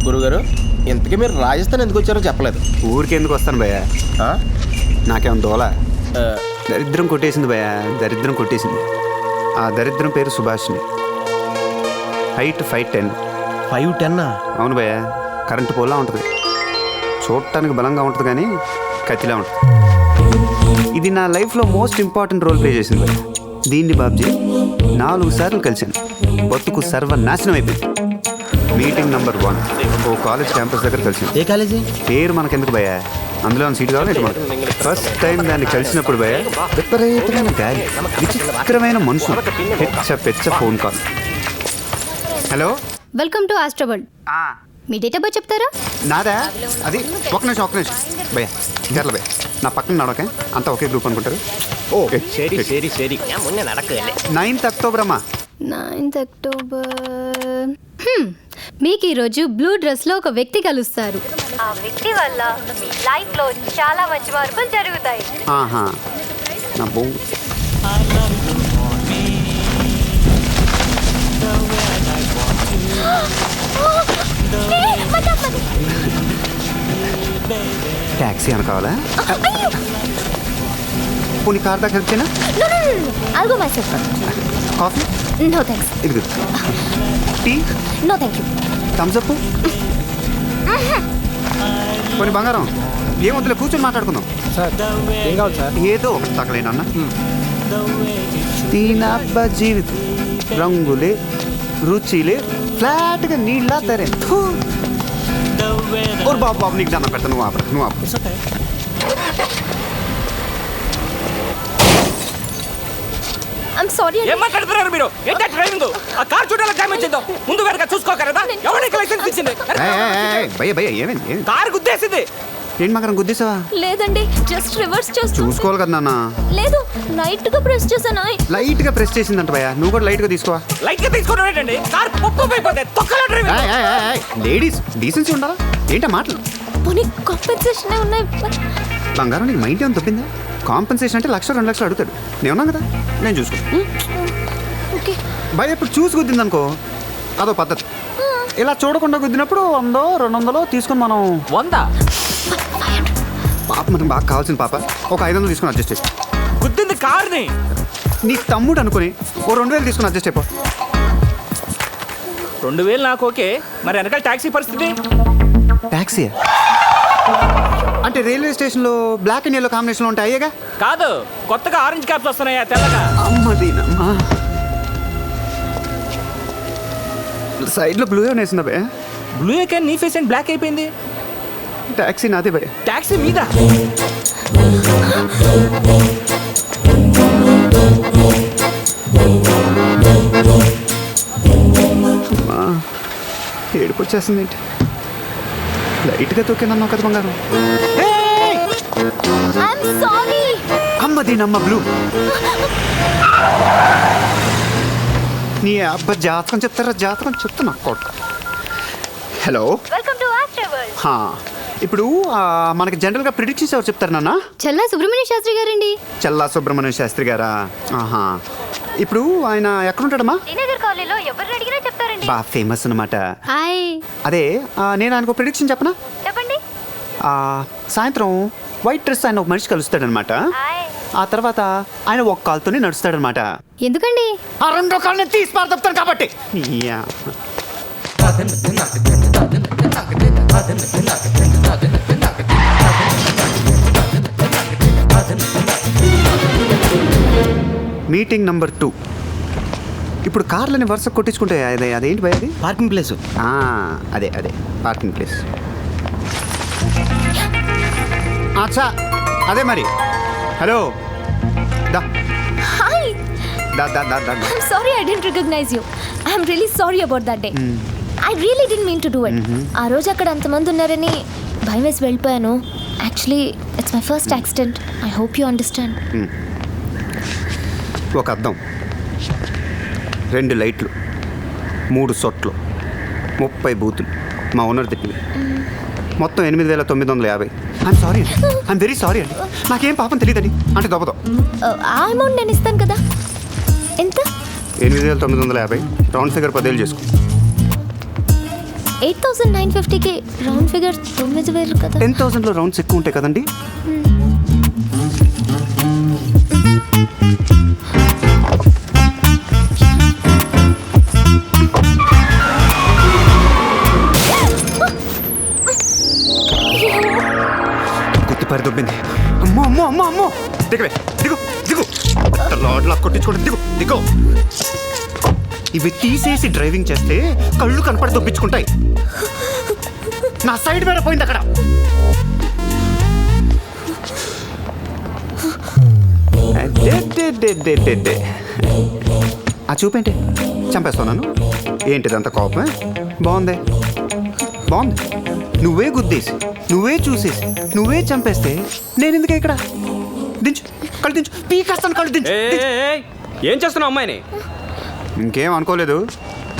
గురుగారు, ఇంతకీ మీరు రాజస్థాన్ ఎందుకు వచ్చారో చెప్పలేదు. ఊరికి ఎందుకు వస్తాను భయ్యా, నాకేం దోల. దరిద్రం కొట్టేసింది భయ్యా, దరిద్రం కొట్టేసింది. ఆ దరిద్రం పేరు సుభాష్ని. హైట్ 5'10". 5'10"? అవును భయ్యా, కరెంటు పోల్లా ఉంటుంది. చూడటానికి బలంగా ఉంటుంది కానీ కత్తిలా ఉంటుంది. ఇది నా లైఫ్లో మోస్ట్ ఇంపార్టెంట్ రోల్ ప్లే చేసింది భయ్యా. దీన్ని బాబ్జీ 4 సార్లు కలిశాను. బతుకు సర్వనాశనం అయిపోయింది. మీటింగ్ నెంబర్ 1 ఓ కాలేజ్ క్యాంపస్ దగ్గర కలిసింది. ఏ కాలేజీ? పేరు మనకెందుకు భయ్యా, అందులో సీట్ కావాలి. ఫస్ట్ టైం దాన్ని కలిసినప్పుడు భయ్యా విపరీతమైన గాలి, విచిత్రమైన మనుషులు, పెచ్చ phone call. Hello, welcome to Astroworld. మీ డేట్ ఆఫ్ బర్త్ చెప్తారా? నాదా? అది ఒక నిమిషం భయ్యా, కేరళ భయ్యా, నా పక్కన నడకే అంతా ఒకే గ్రూప్ అనుకుంటారు. ఓ సరి సరి సరి, మొన్న నడకలే. 9th అక్టోబర్ అమ్మా. 9th October. మీకు ఈరోజు బ్లూ డ్రెస్లో ఒక వ్యక్తి కలుస్తారు. ఆ వ్యక్తి వల్ల మీ లైఫ్లో చాలా మంచి మార్పులు జరుగుతాయి. ఆహా, నా బో. ట్యాక్సీ అని కావాలా? పోనీ కార్ దాకా హెల్ప్ చేయనా? I'll go myself. Coffee? No thanks. ఇది tea? No thank you. Thumbs up? పోనీ బంగారం ఏం వద్దులే, కూర్చొని మాట్లాడుకుందాం. సార్ ఏం కావాలి సార్? ఏదో ఒకటి తగలేనన్న. దీనబ్బ జీవితం రంగులే రుచిలే ఫ్లాట్గా నీళ్ళ తరే. ఓర్ బాబు బాబు, నీకు దండం పెడతా, నువ్వు ఆపు. I'm sorry. ఏం మాట్లాడుతున్నారు మీరు? ఏంటా డ్రైవింగ్? ఆ కార్ చూడాలి డ్యామేజ్ అయిందో ముందు వెనక చూసుకోకరదా? ఎవరికి లైసెన్స్ ఇచ్చింది? భయ్య ఏమైంది? కారు గుద్దేసింది. ఏంటి మకరం గుద్దేసావా? లేదండి, జస్ట్ రివర్స్ చేస్తూ. చూసుకోవాలి కదా నాన్న. లేదు, లైట్ గా ప్రెస్ చేశానా? లైట్ గా ప్రెస్ చేసిందంట భయ్య, నువ్వు కూడా లైట్ గా తీసుకోవా. లైట్ గా తీసుకోవడం ఏంటండి? కార్ పప్పు అయిపోతే తొక్కల డ్రైవింగ్. లేడీస్ డీసెన్సీ ఉండాలా? ఏంటా మాటలు? పోనీ కాంపెన్సేషన్ ఉన్నాయి. బంగారం, నీకు మైండ్ ఏమైనా తప్పిందా? కాంపెన్సేషన్ అంటే 1,00,000 2 లక్షలు అడుగుతాడు. నేను ఉన్నాను కదా, నేను చూసుకో. ఓకే భయ ఇప్పుడు చూసి గుద్దింది అనుకో, అదో పద్ధతి. ఇలా చూడకుండా గుద్దినప్పుడు 100 200 తీసుకొని మనం 100 పాప మనకు బాగా కావాల్సిన పాప ఒక 500 తీసుకొని అడ్జస్ట్ చేసి. గుద్దింది కార్ని. నీ తమ్ముడు అనుకుని ఓ 2000 తీసుకొని అడ్జస్ట్ అయిపో. 2000 నాకు ఓకే, మరి వెనకాల ట్యాక్సీ పరిస్థితి? ట్యాక్సీ అంటే రైల్వే స్టేషన్లో బ్లాక్ అండ్ ఎల్లో కాంబినేషన్లో ఉంటాయి అయ్యేగా? కాదు, కొత్తగా ఆరెంజ్ క్యాప్స్ వస్తున్నాయా తెల్లగా. అమ్మదీనమ్మా, సైడ్లో బ్లూ ఏమైనా వేసిందా భయ? బ్లూ కానీ నీ ఫేస్ అండ్ బ్లాక్ అయిపోయింది. ట్యాక్సీ నాదే భయ. ట్యాక్సీ మీద ఏడుపు వచ్చేస్తుంది ఏంటి? లైట్గా తొక్కిందన్నావు కదా బంగారం. I'm sorry. అమ్మదీనమ్మ బ్లూ. నీ అబ్బా జాతకం చెప్తున్నా కొట్ట. Hello, welcome to Astroworld. ఇప్పుడు మనకి జనరల్గా ప్రిడిక్షన్స్ ఎవరు చెప్తారు నాన్న? చల్లా సుబ్రహ్మణ్య శాస్త్రి గారండి. చల్లా సుబ్రహ్మణ్య శాస్త్రి గారా? ఆహా, ఇప్పుడు ఆయన ఎక్కడుంటాడమ్మా? శ్రీనగర్ కాలనీలో ఎవరిని అడిగినా చెప్తారండి. బాగా ఫేమస్ అన్నమాట. హాయ్. అదే నేను ఆయనకు ప్రిడిక్షన్ చెప్పనా? చెప్పండి. సాయంత్రం వైట్ డ్రెస్ ఆయన ఒక మనిషి కలుస్తాడనమాట. ఆ తర్వాత ఆయన ఒక కాలుతోనే నడుస్తాడనమాట. ఎందుకండి? ఆ 2 కాళ్ళని తీసి పారదొప్పుతాను కాబట్టి. Meeting number 2. ఇప్పుడు కార్లని వరుస కొట్టించుకుంటే అదేంటి భయ? అది పార్కింగ్ ప్లేస్. అదే పార్కింగ్ ప్లేస్. అచ్చా, అదే మరి. హలో, దా. Hi. I'm sorry I didn't recognize you. I'm really sorry about that day. I really didn't mean to do it. ఆ రోజు అక్కడ అంతమంది ఉన్నారని భయం వేసి వెళ్ళిపోయాను. Actually, it's my first accident. I hope you understand. ఒక అద్దం, 2 లైట్లు, 3 సొట్లు, 30 బూతులు, మా ఓనర్ తిప్పింది. మొత్తం 8,950. I'm sorry, I'm very sorry అండి. నాకేం పాపం తెలియదండి అంటే దొబ్బదో. ఆ అమౌంట్ నేను ఇస్తాను కదా. ఎంత? 8,950. రౌండ్ ఫిగర్ 10,000 చేసుకో. 8,950కి రౌండ్ ఫిగర్ 9,000 కదా. 10,000లో రౌండ్స్ ఎక్కువ ఉంటాయి కదండి. గుత్తి పరి దొబ్బింది. అమ్మో అమ్మో అమ్మో అమ్మో, దిగవే, దిగు దిగు, లాడ్లా కొట్టించుకోండి, దిగు దిగు. ఇవి తీసేసి డ్రైవింగ్ చేస్తే కళ్ళు కనపడి దొబ్బించుకుంటాయి. నా సైడ్ మీద పోయింది అక్కడ. ఆ చూపేంటి, చంపేస్తున్నాను ఏంటిదంత కోపమే? బాగుంది బాగుంది. నువ్వే గుద్దేసి, నువ్వే చూసేసి, నువ్వే చంపేస్తే నేను ఎందుకే ఇక్కడ? దించు, కళ్ళు దించు, పీకేస్తాను, కళ్ళు దించు. ఏం చేస్తున్నావు అమ్మాయిని? ఇంకేం అనుకోలేదు.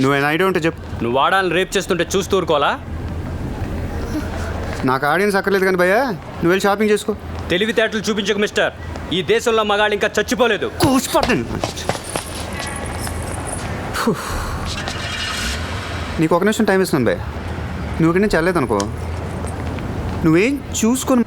నువ్వేనా ఐడియా ఉంటే చెప్పు. నువ్వు వాడాలని రేప్ చేస్తుంటే చూస్తూ ఊరుకోవాలా? నాకు ఆడియన్స్ అక్కర్లేదు కానీ భయ్యా, నువ్వు వెళ్ళి షాపింగ్ చేసుకో. తెలివితేటలు చూపించకు మిస్టర్. ఈ దేశంలో మగాళ్ళు ఇంకా చచ్చిపోలేదు. కూసిపడతాను. నీకు ఒక నిమిషం టైం ఇస్తున్నాను భయ్య. నువ్వు ఇక్కడ నుంచి వెళ్ళలేదు అనుకో, నువ్వేం చూసుకొని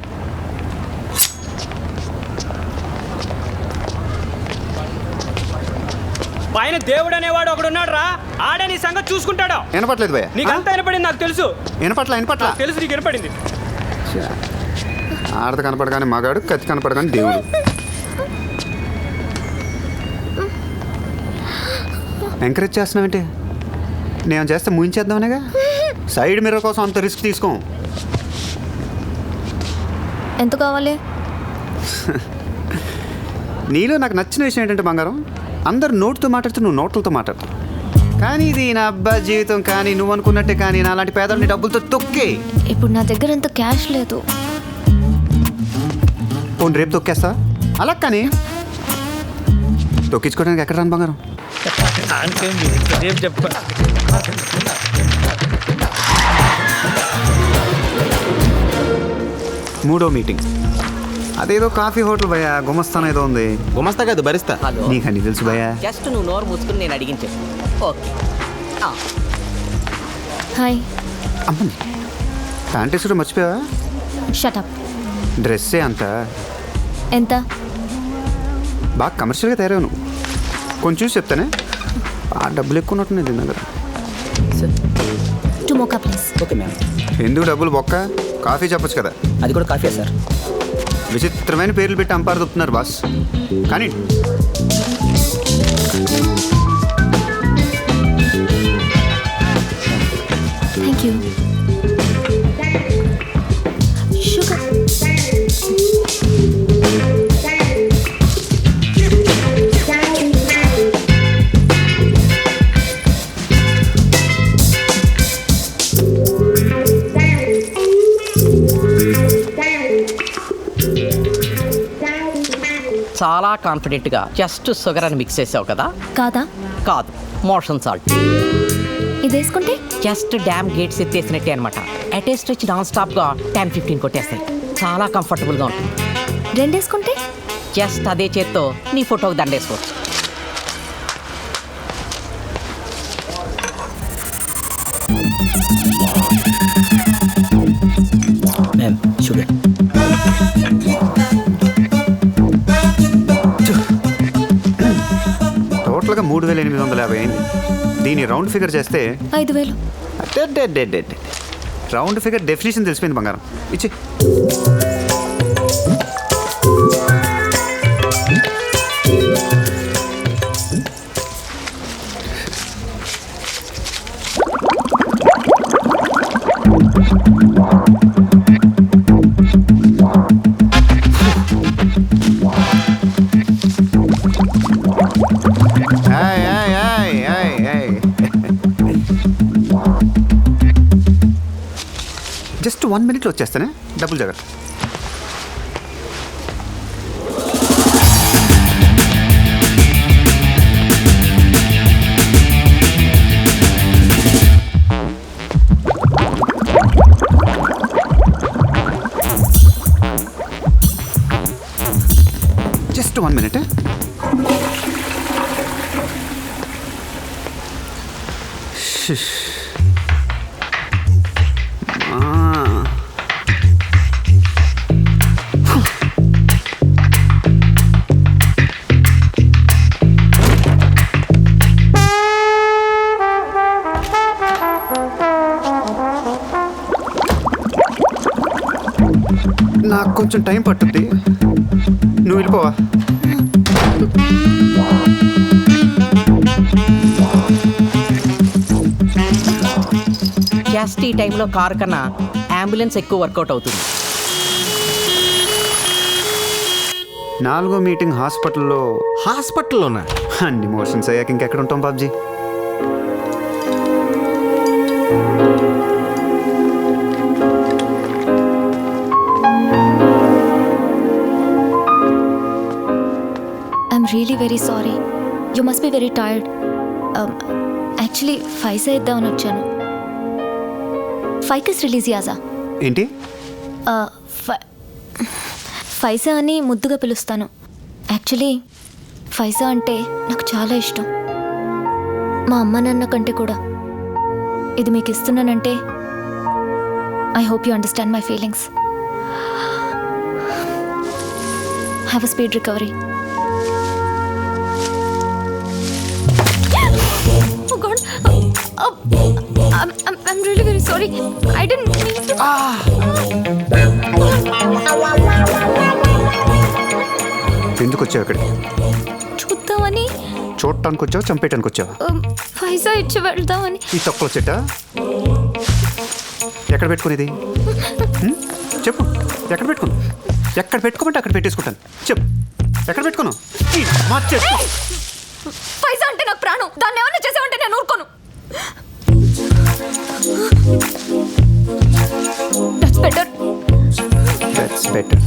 పైన దేవుడు అనేవాడు ఒకడున్నాడు రా. ఆడే నీ సంగతి చూసుకుంటాడు. వినపట్లేదు భయ్య. నీకు అంతా వినపడింది, నాకు తెలుసు. వినపట్ల తెలుసు నీకు వినపడింది. ఆడత కనపడగానే మగాడు, కత్తి కనపడగానే దేవుడు. ఎంకరేజ్ చేస్తున్నావేంటి? నేను చేస్తే ముయించేద్దామనేగా. సైడ్ మిర్రర్ కోసం అంత రిస్క్ తీసుకోం. ఎంత కావాలి? నీలో నాకు నచ్చిన విషయం ఏంటంటే బంగారం, అందరు నోటుతో మాట్లాడుతూ నువ్వు నోట్లతో మాట్లాడతావు. కానీ ఇది నా అబ్బా జీవితం, కానీ నువ్వు అనుకున్నట్టే కానీ నా లాంటి పేదల్ని డబ్బులతో తొక్కే. ఇప్పుడు నా దగ్గర అంత క్యాష్ లేదు. పోనీ రేపు తొక్కేస్తా? అలా కానీ తొక్కించుకోవడానికి ఎక్కడ రాను బంగారం? మూడో మీటింగ్. అదేదో కాఫీ హోటల్ భయ్యా, గుమస్తాన్ ఏదో ఉంది. గుమస్తా కాదు, భరిస్తా. నీకు అన్ని తెలుసు భయ్యా. జస్ట్ నువ్వు నోరు మూసుకుని నేను అడిగించు. ఓకే. హాయ్. అమ్మని ప్యాంట్ వేసుడు మర్చిపోయావా? షటప్. డ్రెస్సే అంత ఎంత? బాగా కమర్షియల్గా తయారావు నువ్వు. కొంచెం చూసి చెప్తానే. ఆ డబ్బులు ఎక్కువ ఉన్నట్టు దీని దగ్గర. Two Moka please. Okay ma'am. ఎందుకు డబ్బులు బొక్క? కాఫీ చెప్పొచ్చు కదా. అది కూడా కాఫీ సార్. విచిత్రమైన పేర్లు పెట్టి అంపారు దొప్పుతున్నారు బాస్. కానీ థ్యాంక్ యూ. షుగర్. చాలా కాన్ఫిడెంట్గా జస్ట్ షుగర్ అని మిక్స్ చేసావు కదా? కాదా? కాదు, మోషన్ సాల్ట్. ఇది వేసుకుంటే జస్ట్ డ్యామ్ గేట్స్ ఎత్తేసినట్టే అనమాట. అటెస్ట్ వచ్చి నాన్ స్టాప్గా 10-15 కొట్టేస్తాయి. చాలా కంఫర్టబుల్గా ఉంటుంది. రెండు వేసుకుంటే జస్ట్ అదే చేత్తో నీ ఫోటోకి దండేసుకోవచ్చు. షుగర్. టోటల్గా 3,850 అయింది. దీని రౌండ్ ఫిగర్ చేస్తే 5,000. రౌండ్ ఫిగర్ డెఫినేషన్ తెలిసిపోయింది బంగారం. ఇచ్చి జస్ట్ 1 minute వచ్చేస్తానే. డబ్బులు జాగ్రత్త. Just 1 minute. నాకు కొంచెం టైం పట్టుద్ది, నువ్వు వెళ్ళిపోవా. జస్ట్ ఈ టైంలో కారు కన్నా అంబులెన్స్ ఎక్కువ వర్కౌట్ అవుతుంది. 4వ మీటింగ్ హాస్పిటల్లో. హాస్పిటల్లోనా? అన్ని మోషన్స్ అయ్యాక ఇంకెక్కడ ఉంటాం Babji. I'm really very sorry. You must be very tired. Actually ఫైసా ఇద్దామని వచ్చాను. ఫైకస్ రిలీజ్ యాజా. ఏంటి? ఫైసా అని ముద్దుగా పిలుస్తాను. యాక్చువల్లీ ఫైసా అంటే నాకు చాలా ఇష్టం, మా అమ్మ నాన్న కంటే కూడా. ఇది మీకు ఇస్తున్నానంటే I hope you understand my feelings. Have a speedy recovery. Oh God! I'm really very sorry. I didn't mean to. ఎందుకు వచ్చావు ఇక్కడికి? చూద్దామని. చూడటానికి వచ్చావు, చంపేయటానికి వచ్చావా? పైసా ఇచ్చి వెళ్దామని. ఈ తొక్కలో చెట్ట ఎక్కడ పెట్టుకునేది? చెప్పు, ఎక్కడ పెట్టుకున్నావు? ఎక్కడ పెట్టుకోమంటే అక్కడ పెట్టేసుకుంటాను. చెప్పు, ఎక్కడ పెట్టుకున్నావు? పైసా అంటే నాకు ప్రాణం. దాన్ని ఏమన్నా చేసావంటే నేను ఊరుకోను. That's better. That's better.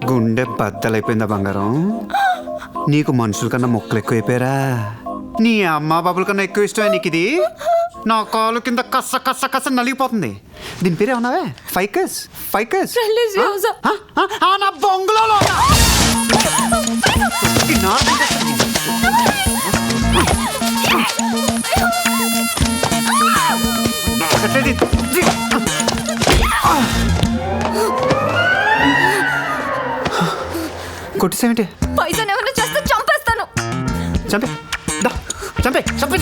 గుండె బద్దలైపోయిందా బంగారం? నీకు మనుషుల కన్నా మొక్కలు ఎక్కువైపోయారా? నీ అమ్మా బాబుల కన్నా ఎక్కువ ఇష్టమే నీకు ఇది? నా కాలు కింద కస్స కస్స కస్స నలిగిపోతుంది. దీని పేరు ఏమన్నావే? ఫైకస్? ఫైకస్ నా బొంగులో కొట్టిసేమిటి? పైసా ఏమన్నా చేస్తే చంపేస్తాను. చంపే, చంపే, చంపే.